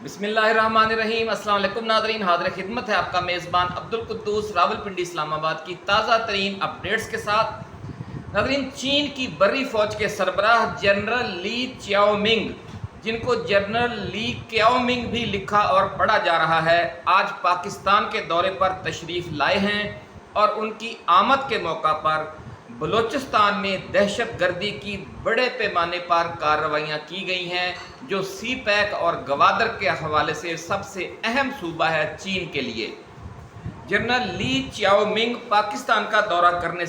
بسم اللہ الرحمن الرحیم۔ السلام علیکم ناظرین، حاضر خدمت ہے آپ کا میزبان عبدالقدوس راولپنڈی اسلام آباد کی تازہ ترین اپڈیٹس کے ساتھ۔ ناظرین، چین کی بری فوج کے سربراہ جنرل لی چیاؤمنگ، جن کو جنرل لی کیاؤمنگ بھی لکھا اور پڑھا جا رہا ہے، آج پاکستان کے دورے پر تشریف لائے ہیں اور ان کی آمد کے موقع پر بلوچستان میں دہشت گردی کی بڑے پیمانے پر کارروائیاں کی گئی ہیں، جو سی پیک اور گوادر کے حوالے سے سب سے اہم صوبہ ہے چین کے لیے۔ جنرل لی چیاؤمنگ پاکستان کا دورہ کرنے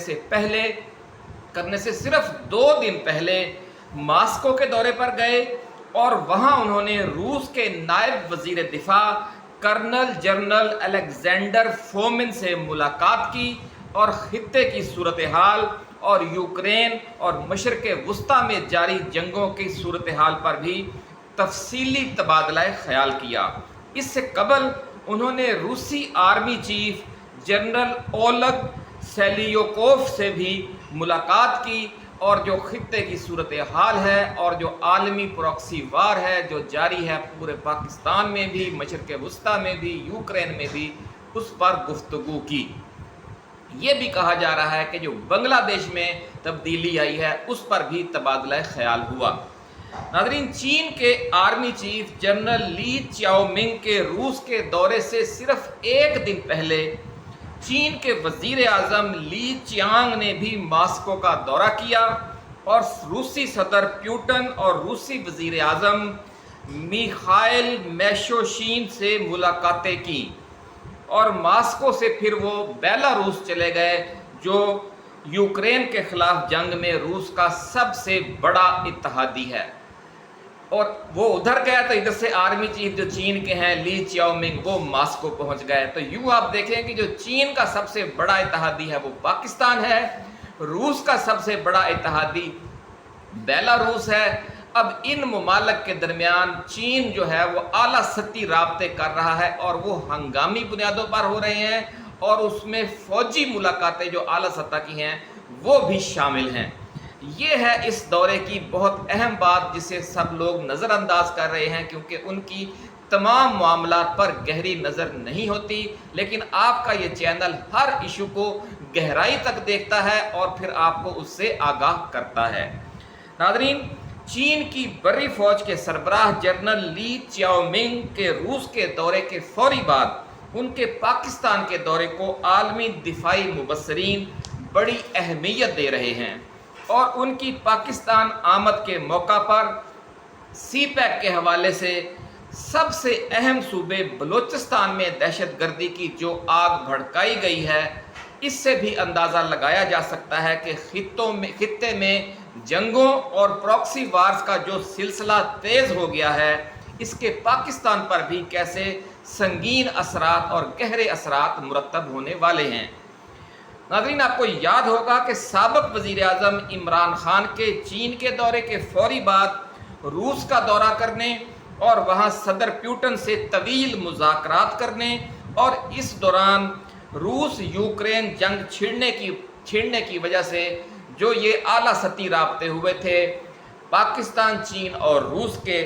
سے صرف 2 دن پہلے ماسکو کے دورے پر گئے اور وہاں انہوں نے روس کے نائب وزیر دفاع کرنل جنرل الیگزینڈر فومن سے ملاقات کی اور خطے کی صورتحال اور یوکرین اور مشرق وسطیٰ میں جاری جنگوں کی صورتحال پر بھی تفصیلی تبادلہ خیال کیا۔ اس سے قبل انہوں نے روسی آرمی چیف جنرل اولگ سیلیوکوف سے بھی ملاقات کی اور جو خطے کی صورتحال ہے اور جو عالمی پراکسی وار ہے جو جاری ہے پورے پاکستان میں بھی، مشرق وسطیٰ میں بھی، یوکرین میں بھی، اس پر گفتگو کی۔ یہ بھی کہا جا رہا ہے کہ جو بنگلہ دیش میں تبدیلی آئی ہے اس پر بھی تبادلہ خیال ہوا۔ ناظرین، چین کے آرمی چیف جنرل لی چیاؤمنگ کے روس کے دورے سے صرف 1 دن پہلے چین کے وزیر اعظم لی چیانگ نے بھی ماسکو کا دورہ کیا اور روسی صدر پیوٹن اور روسی وزیر اعظم میخائیل میشوشین سے ملاقاتیں کی اور ماسکو سے پھر وہ بیلاروس چلے گئے، جو یوکرین کے خلاف جنگ میں روس کا سب سے بڑا اتحادی ہے۔ اور وہ ادھر گیا تو ادھر سے آرمی چیف جو چین کے ہیں لی چیاؤمنگ، وہ ماسکو پہنچ گئے۔ تو یوں آپ دیکھیں کہ جو چین کا سب سے بڑا اتحادی ہے وہ پاکستان ہے، روس کا سب سے بڑا اتحادی بیلاروس ہے۔ اب ان ممالک کے درمیان چین جو ہے وہ اعلیٰ سطحی رابطے کر رہا ہے اور وہ ہنگامی بنیادوں پر ہو رہے ہیں، اور اس میں فوجی ملاقاتیں جو اعلیٰ سطح کی ہیں وہ بھی شامل ہیں۔ یہ ہے اس دورے کی بہت اہم بات جسے سب لوگ نظر انداز کر رہے ہیں، کیونکہ ان کی تمام معاملات پر گہری نظر نہیں ہوتی، لیکن آپ کا یہ چینل ہر ایشو کو گہرائی تک دیکھتا ہے اور پھر آپ کو اس سے آگاہ کرتا ہے۔ ناظرین، چین کی بری فوج کے سربراہ جنرل لی چیاؤمنگ کے روس کے دورے کے فوری بعد ان کے پاکستان کے دورے کو عالمی دفاعی مبصرین بڑی اہمیت دے رہے ہیں اور ان کی پاکستان آمد کے موقع پر سی پیک کے حوالے سے سب سے اہم صوبے بلوچستان میں دہشت گردی کی جو آگ بھڑکائی گئی ہے، اس سے بھی اندازہ لگایا جا سکتا ہے کہ خطے میں جنگوں اور پراکسی وارز کا جو سلسلہ تیز ہو گیا ہے، اس کے پاکستان پر بھی کیسے سنگین اثرات اور گہرے اثرات مرتب ہونے والے ہیں۔ ناظرین، آپ کو یاد ہوگا کہ سابق وزیر اعظم عمران خان کے چین کے دورے کے فوری بعد روس کا دورہ کرنے اور وہاں صدر پیوٹن سے طویل مذاکرات کرنے اور اس دوران روس یوکرین جنگ چھڑنے کی وجہ سے جو یہ اعلیٰ سطحی رابطے ہوئے تھے پاکستان، چین اور روس کے،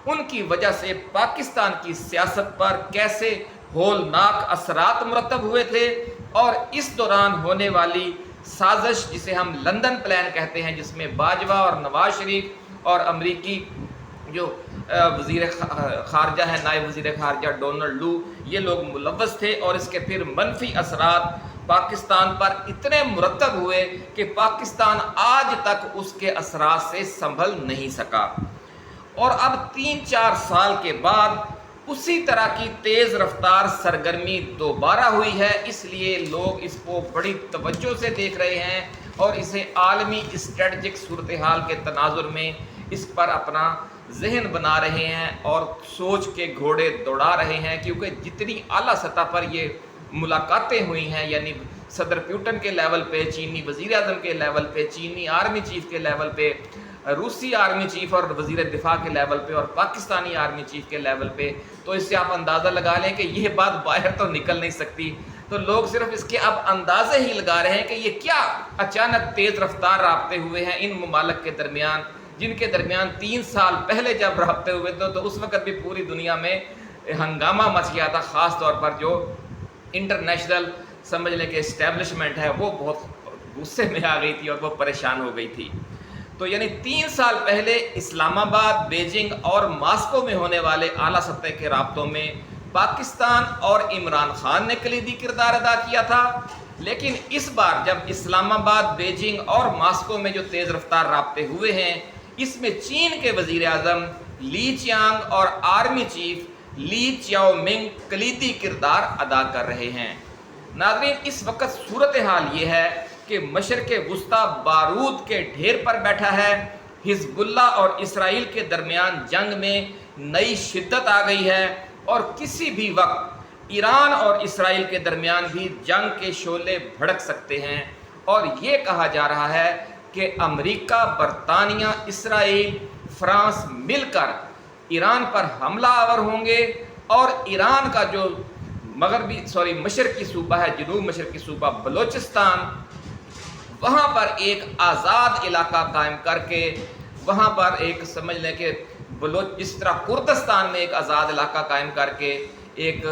ان کی وجہ سے پاکستان کی سیاست پر کیسے ہولناک اثرات مرتب ہوئے تھے، اور اس دوران ہونے والی سازش جسے ہم لندن پلان کہتے ہیں، جس میں باجوہ اور نواز شریف اور امریکی جو وزیر خارجہ ہے، نائب وزیر خارجہ ڈونلڈ لو، یہ لوگ ملوث تھے، اور اس کے پھر منفی اثرات پاکستان پر اتنے مرتب ہوئے کہ پاکستان آج تک اس کے اثرات سے سنبھل نہیں سکا۔ اور اب 3-4 سال کے بعد اسی طرح کی تیز رفتار سرگرمی دوبارہ ہوئی ہے، اس لیے لوگ اس کو بڑی توجہ سے دیکھ رہے ہیں اور اسے عالمی اسٹریٹجک صورتحال کے تناظر میں اس پر اپنا ذہن بنا رہے ہیں اور سوچ کے گھوڑے دوڑا رہے ہیں، کیونکہ جتنی اعلیٰ سطح پر یہ ملاقاتیں ہوئی ہیں، یعنی صدر پیوٹن کے لیول پہ، چینی وزیر اعظم کے لیول پہ، چینی آرمی چیف کے لیول پہ، روسی آرمی چیف اور وزیر دفاع کے لیول پہ اور پاکستانی آرمی چیف کے لیول پہ، تو اس سے آپ اندازہ لگا لیں کہ یہ بات باہر تو نکل نہیں سکتی۔ تو لوگ صرف اس کے اب اندازے ہی لگا رہے ہیں کہ یہ کیا اچانک تیز رفتار رابطے ہوئے ہیں ان ممالک کے درمیان، جن کے درمیان 3 سال پہلے جب رابطے ہوئے تھے تو اس وقت بھی پوری دنیا میں ہنگامہ مچ گیا تھا، خاص طور پر جو انٹرنیشنل سمجھ لیں کہ اسٹیبلشمنٹ ہے وہ بہت غصے میں آ گئی تھی اور وہ پریشان ہو گئی تھی۔ تو یعنی 3 سال پہلے اسلام آباد، بیجنگ اور ماسکو میں ہونے والے اعلیٰ سطح کے رابطوں میں پاکستان اور عمران خان نے کلیدی کردار ادا کیا تھا، لیکن اس بار جب اسلام آباد، بیجنگ اور ماسکو میں جو تیز رفتار رابطے ہوئے ہیں، اس میں چین کے وزیر اعظم لی چیانگ اور آرمی چیف لی چیاؤ منگ کلیدی کردار ادا کر رہے ہیں۔ ناظرین، اس وقت صورتحال یہ ہے کہ مشرق وسطیٰ بارود کے ڈھیر پر بیٹھا ہے۔ حزب اللہ اور اسرائیل کے درمیان جنگ میں نئی شدت آ گئی ہے اور کسی بھی وقت ایران اور اسرائیل کے درمیان بھی جنگ کے شعلے بھڑک سکتے ہیں، اور یہ کہا جا رہا ہے کہ امریکہ، برطانیہ، اسرائیل، فرانس مل کر ایران پر حملہ آور ہوں گے، اور ایران کا جو مشرقی صوبہ ہے، جنوب مشرقی صوبہ بلوچستان، وہاں پر ایک آزاد علاقہ قائم کر کے وہاں پر ایک سمجھ لیں کہ جس طرح کردستان میں ایک آزاد علاقہ قائم کر کے ایک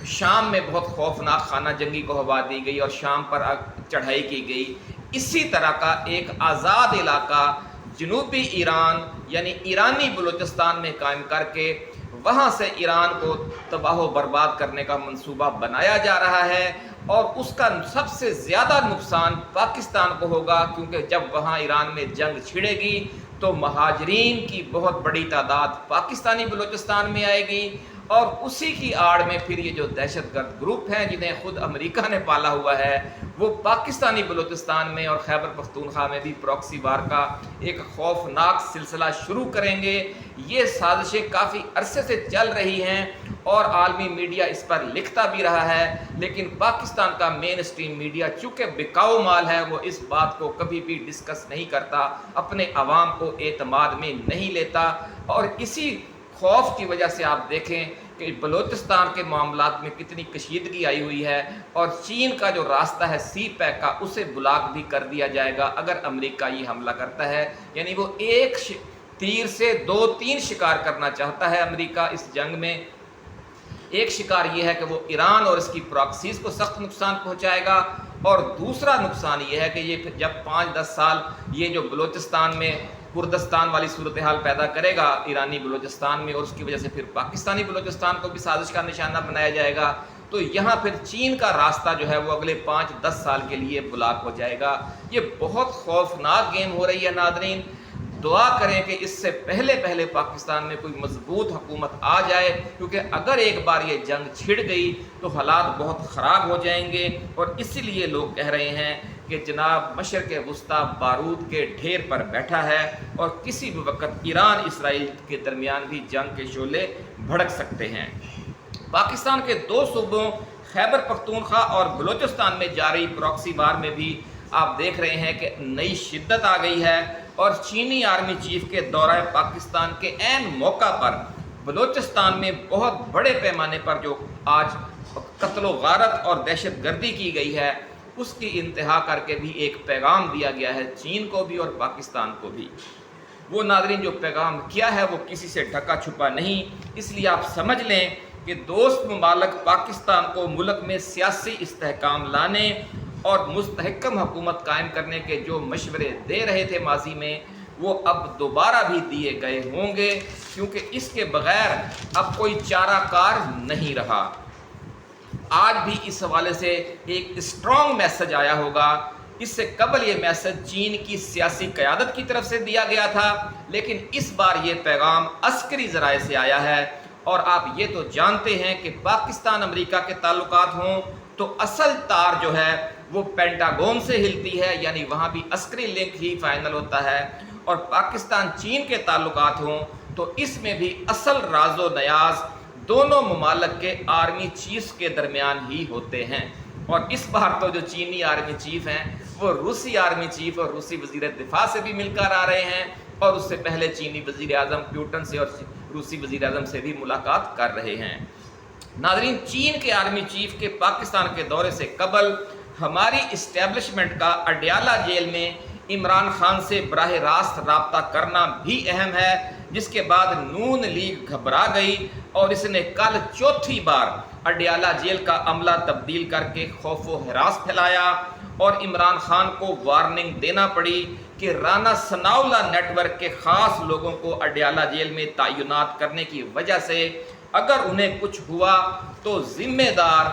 شام میں بہت خوفناک خانہ جنگی کو ہوا دی گئی اور شام پر چڑھائی کی گئی، اسی طرح کا ایک آزاد علاقہ جنوبی ایران یعنی ایرانی بلوچستان میں قائم کر کے وہاں سے ایران کو تباہ و برباد کرنے کا منصوبہ بنایا جا رہا ہے، اور اس کا سب سے زیادہ نقصان پاکستان کو ہوگا، کیونکہ جب وہاں ایران میں جنگ چھڑے گی تو مہاجرین کی بہت بڑی تعداد پاکستانی بلوچستان میں آئے گی، اور اسی کی آڑ میں پھر یہ جو دہشت گرد گروپ ہیں جنہیں خود امریکہ نے پالا ہوا ہے، وہ پاکستانی بلوچستان میں اور خیبر پختونخوا میں بھی پراکسی وار کا ایک خوفناک سلسلہ شروع کریں گے۔ یہ سازشیں کافی عرصے سے چل رہی ہیں اور عالمی میڈیا اس پر لکھتا بھی رہا ہے، لیکن پاکستان کا مین اسٹریم میڈیا چونکہ بکاؤ مال ہے، وہ اس بات کو کبھی بھی ڈسکس نہیں کرتا، اپنے عوام کو اعتماد میں نہیں لیتا، اور اسی خوف کی وجہ سے آپ دیکھیں کہ بلوچستان کے معاملات میں کتنی کشیدگی آئی ہوئی ہے، اور چین کا جو راستہ ہے سی پیک کا اسے بلاک بھی کر دیا جائے گا اگر امریکہ یہ حملہ کرتا ہے۔ یعنی وہ ایک تیر سے 2-3 شکار کرنا چاہتا ہے امریکہ اس جنگ میں۔ ایک شکار یہ ہے کہ وہ ایران اور اس کی پراکسیز کو سخت نقصان پہنچائے گا، اور دوسرا نقصان یہ ہے کہ یہ جب 5-10 سال یہ جو بلوچستان میں کردستان والی صورتحال پیدا کرے گا ایرانی بلوچستان میں، اور اس کی وجہ سے پھر پاکستانی بلوچستان کو بھی سازش کا نشانہ بنایا جائے گا، تو یہاں پھر چین کا راستہ جو ہے وہ اگلے 5-10 سال کے لیے بلاک ہو جائے گا۔ یہ بہت خوفناک گیم ہو رہی ہے ناظرین۔ دعا کریں کہ اس سے پہلے پاکستان میں کوئی مضبوط حکومت آ جائے، کیونکہ اگر ایک بار یہ جنگ چھڑ گئی تو حالات بہت خراب ہو جائیں گے، اور اسی لیے لوگ کہہ رہے ہیں کہ جناب مشرق وسطیٰ بارود کے ڈھیر پر بیٹھا ہے، اور کسی بھی وقت ایران اسرائیل کے درمیان بھی جنگ کے شعلے بھڑک سکتے ہیں۔ پاکستان کے 2 صوبوں خیبر پختونخوا اور بلوچستان میں جاری پراکسی وار میں بھی آپ دیکھ رہے ہیں کہ نئی شدت آ گئی ہے، اور چینی آرمی چیف کے دورہ پاکستان کے عین موقع پر بلوچستان میں بہت بڑے پیمانے پر جو آج قتل و غارت اور دہشت گردی کی گئی ہے اس کی انتہا کر کے بھی ایک پیغام دیا گیا ہے چین کو بھی اور پاکستان کو بھی۔ وہ ناظرین جو پیغام کیا ہے وہ کسی سے ڈھکا چھپا نہیں، اس لیے آپ سمجھ لیں کہ دوست ممالک پاکستان کو ملک میں سیاسی استحکام لانے اور مستحکم حکومت قائم کرنے کے جو مشورے دے رہے تھے ماضی میں، وہ اب دوبارہ بھی دیے گئے ہوں گے، کیونکہ اس کے بغیر اب کوئی چارہ کار نہیں رہا۔ آج بھی اس حوالے سے ایک اسٹرانگ میسج آیا ہوگا۔ اس سے قبل یہ میسج چین کی سیاسی قیادت کی طرف سے دیا گیا تھا، لیکن اس بار یہ پیغام عسکری ذرائع سے آیا ہے، اور آپ یہ تو جانتے ہیں کہ پاکستان امریکہ کے تعلقات ہوں تو اصل تار جو ہے وہ پینٹاگون سے ہلتی ہے، یعنی وہاں بھی عسکری لنک ہی فائنل ہوتا ہے، اور پاکستان چین کے تعلقات ہوں تو اس میں بھی اصل راز و نیاز دونوں ممالک کے آرمی چیفز کے درمیان ہی ہوتے ہیں۔ اور اس بار تو جو چینی آرمی چیف ہیں وہ روسی آرمی چیف اور روسی وزیر دفاع سے بھی مل کر آ رہے ہیں، اور اس سے پہلے چینی وزیر اعظم پیوٹن سے اور روسی وزیر اعظم سے بھی ملاقات کر رہے ہیں۔ ناظرین، چین کے آرمی چیف کے پاکستان کے دورے سے قبل ہماری اسٹیبلشمنٹ کا اڈیالہ جیل میں عمران خان سے براہ راست رابطہ کرنا بھی اہم ہے، جس کے بعد نون لیگ گھبرا گئی اور اس نے کل چوتھی بار اڈیالہ جیل کا عملہ تبدیل کر کے خوف و ہراس پھیلایا اور عمران خان کو وارننگ دینا پڑی کہ رانا ثناء اللہ نیٹ ورک کے خاص لوگوں کو اڈیالہ جیل میں تعینات کرنے کی وجہ سے اگر انہیں کچھ ہوا تو ذمہ دار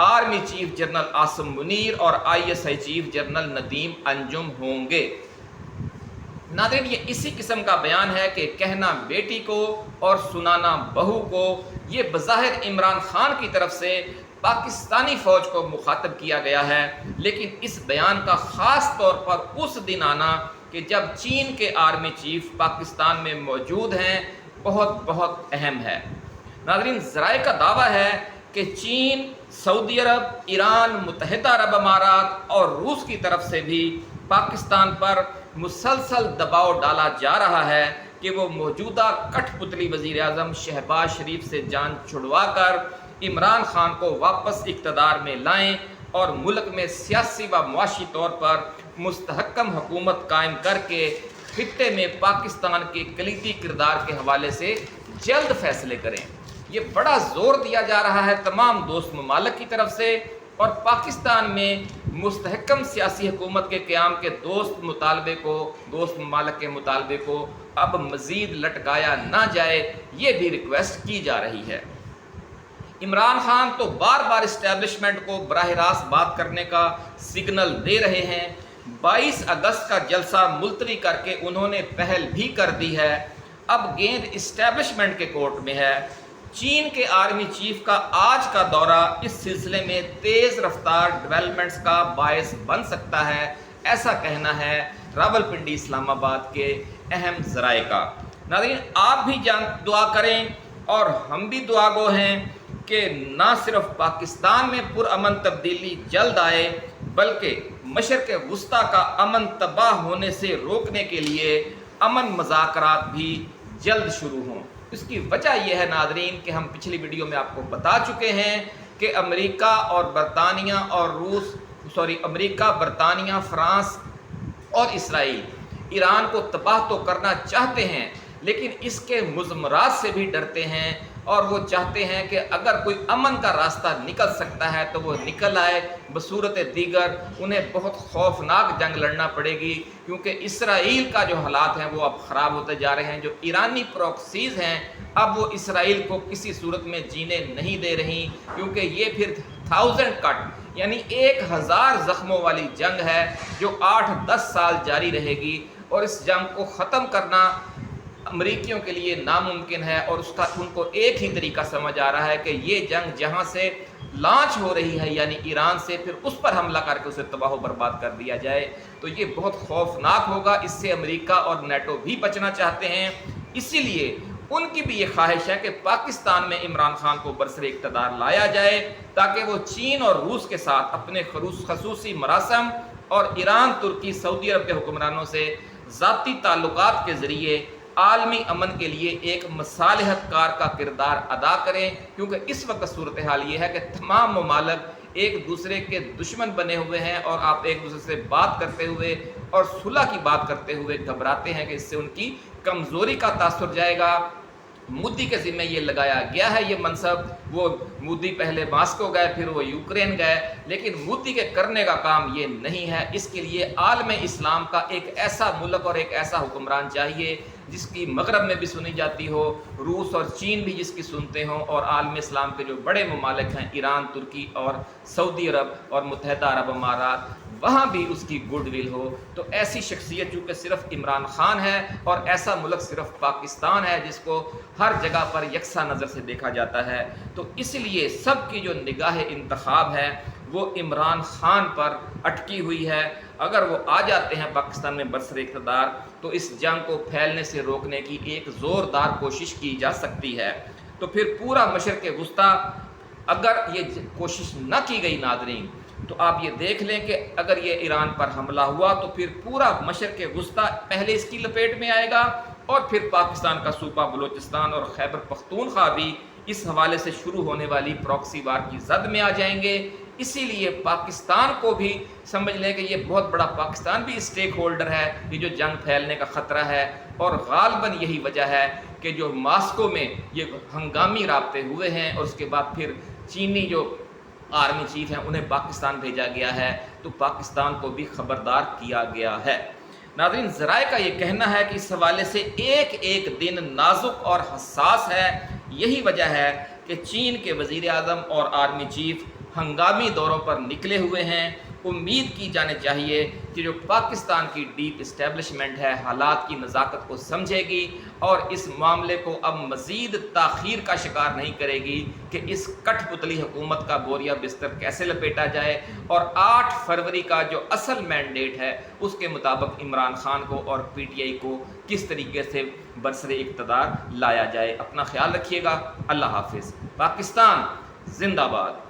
army chief general Asim Munir اور ISI چیف جنرل ندیم انجم ہوں گے۔ ناظرین، یہ اسی قسم کا بیان ہے کہ کہنا بیٹی کو اور سنانا بہو کو، یہ بظاہر عمران خان کی طرف سے پاکستانی فوج کو مخاطب کیا گیا ہے، لیکن اس بیان کا خاص طور پر اس دن آنا کہ جب چین کے آرمی چیف پاکستان میں موجود ہیں بہت بہت اہم ہے۔ ناظرین، ذرائع کا دعویٰ ہے کہ چین، سعودی عرب، ایران، متحدہ عرب امارات اور روس کی طرف سے بھی پاکستان پر مسلسل دباؤ ڈالا جا رہا ہے کہ وہ موجودہ کٹھ پتلی وزیر اعظم شہباز شریف سے جان چھڑوا کر عمران خان کو واپس اقتدار میں لائیں اور ملک میں سیاسی و معاشی طور پر مستحکم حکومت قائم کر کے خطے میں پاکستان کے کلیدی کردار کے حوالے سے جلد فیصلے کریں۔ یہ بڑا زور دیا جا رہا ہے تمام دوست ممالک کی طرف سے، اور پاکستان میں مستحکم سیاسی حکومت کے قیام کے دوست ممالک کے مطالبے کو اب مزید لٹکایا نہ جائے، یہ بھی ریکویسٹ کی جا رہی ہے۔ عمران خان تو بار بار اسٹیبلشمنٹ کو براہ راست بات کرنے کا سگنل دے رہے ہیں۔ 22 اگست کا جلسہ ملتوی کر کے انہوں نے پہل بھی کر دی ہے۔ اب گیند اسٹیبلشمنٹ کے کورٹ میں ہے۔ چین کے آرمی چیف کا آج کا دورہ اس سلسلے میں تیز رفتار ڈیولپمنٹس کا باعث بن سکتا ہے، ایسا کہنا ہے راولپنڈی اسلام آباد کے اہم ذرائع کا۔ ناظرین، آپ بھی دعا کریں اور ہم بھی دعا گو ہیں کہ نہ صرف پاکستان میں پرامن تبدیلی جلد آئے بلکہ مشرق وسطیٰ کا امن تباہ ہونے سے روکنے کے لیے امن مذاکرات بھی جلد شروع ہوں۔ اس کی وجہ یہ ہے ناظرین کہ ہم پچھلی ویڈیو میں آپ کو بتا چکے ہیں کہ امریکہ، برطانیہ، فرانس اور اسرائیل ایران کو تباہ تو کرنا چاہتے ہیں، لیکن اس کے مضمرات سے بھی ڈرتے ہیں اور وہ چاہتے ہیں کہ اگر کوئی امن کا راستہ نکل سکتا ہے تو وہ نکل آئے، بصورت دیگر انہیں بہت خوفناک جنگ لڑنا پڑے گی، کیونکہ اسرائیل کا جو حالات ہیں وہ اب خراب ہوتے جا رہے ہیں۔ جو ایرانی پروکسیز ہیں اب وہ اسرائیل کو کسی صورت میں جینے نہیں دے رہی، کیونکہ یہ پھر 1000 کٹ یعنی 1000 زخموں والی جنگ ہے جو 8-10 سال جاری رہے گی، اور اس جنگ کو ختم کرنا امریکیوں کے لیے ناممکن ہے، اور ان کو ایک ہی طریقہ سمجھ آ رہا ہے کہ یہ جنگ جہاں سے لانچ ہو رہی ہے یعنی ایران سے، پھر اس پر حملہ کر کے اسے تباہ و برباد کر دیا جائے۔ تو یہ بہت خوفناک ہوگا، اس سے امریکہ اور نیٹو بھی بچنا چاہتے ہیں۔ اسی لیے ان کی بھی یہ خواہش ہے کہ پاکستان میں عمران خان کو برسر اقتدار لایا جائے تاکہ وہ چین اور روس کے ساتھ اپنے خصوصی مراسم اور ایران، ترکی، سعودی عرب کے حکمرانوں سے ذاتی تعلقات کے ذریعے عالمی امن کے لیے ایک مصالحت کار کا کردار ادا کریں، کیونکہ اس وقت صورتحال یہ ہے کہ تمام ممالک ایک دوسرے کے دشمن بنے ہوئے ہیں، اور آپ ایک دوسرے سے بات کرتے ہوئے اور صلح کی بات کرتے ہوئے گھبراتے ہیں کہ اس سے ان کی کمزوری کا تاثر جائے گا۔ مودی کے ذمہ یہ لگایا گیا ہے یہ منصب، وہ مودی پہلے ماسکو گئے، پھر وہ یوکرین گئے، لیکن مودی کے کرنے کا کام یہ نہیں ہے۔ اس کے لیے عالم اسلام کا ایک ایسا ملک اور ایک ایسا حکمران چاہیے جس کی مغرب میں بھی سنی جاتی ہو، روس اور چین بھی جس کی سنتے ہوں، اور عالم اسلام کے جو بڑے ممالک ہیں ایران، ترکی اور سعودی عرب اور متحدہ عرب امارات، وہاں بھی اس کی گڈ ول ہو۔ تو ایسی شخصیت چونکہ صرف عمران خان ہے، اور ایسا ملک صرف پاکستان ہے جس کو ہر جگہ پر یکساں نظر سے دیکھا جاتا ہے، تو اس لیے سب کی جو نگاہ انتخاب ہے وہ عمران خان پر اٹکی ہوئی ہے۔ اگر وہ آ جاتے ہیں پاکستان میں برسر اقتدار تو اس جنگ کو پھیلنے سے روکنے کی ایک زوردار کوشش کی جا سکتی ہے۔ تو پھر پورا مشرق وسطیٰ، اگر یہ کوشش نہ کی گئی ناظرین، تو آپ یہ دیکھ لیں کہ اگر یہ ایران پر حملہ ہوا تو پھر پورا مشرق وسطیٰ پہلے اس کی لپیٹ میں آئے گا، اور پھر پاکستان کا صوبہ بلوچستان اور خیبر پختونخوا بھی اس حوالے سے شروع ہونے والی پراکسی وار کی زد میں آ جائیں گے۔ اسی لیے پاکستان کو بھی سمجھ لیں کہ یہ بہت بڑا پاکستان بھی اسٹیک ہولڈر ہے یہ جو جنگ پھیلنے کا خطرہ ہے، اور غالباً یہی وجہ ہے کہ جو ماسکو میں یہ ہنگامی رابطے ہوئے ہیں اور اس کے بعد پھر چینی جو آرمی چیف ہیں انہیں پاکستان بھیجا گیا ہے، تو پاکستان کو بھی خبردار کیا گیا ہے۔ ناظرین، ذرائع کا یہ کہنا ہے کہ اس حوالے سے ایک ایک دن نازک اور حساس ہے۔ یہی وجہ ہے کہ چین کے وزیر اعظم اور آرمی چیف ہنگامی دوروں پر نکلے ہوئے ہیں۔ امید کی جانے چاہیے کہ جو پاکستان کی ڈیپ اسٹیبلشمنٹ ہے حالات کی نزاکت کو سمجھے گی اور اس معاملے کو اب مزید تاخیر کا شکار نہیں کرے گی کہ اس کٹھ پتلی حکومت کا بوریا بستر کیسے لپیٹا جائے، اور 8 فروری کا جو اصل مینڈیٹ ہے اس کے مطابق عمران خان کو اور پی ٹی آئی کو کس طریقے سے برسر اقتدار لایا جائے۔ اپنا خیال رکھیے گا۔ اللہ حافظ۔ پاکستان زندہ باد۔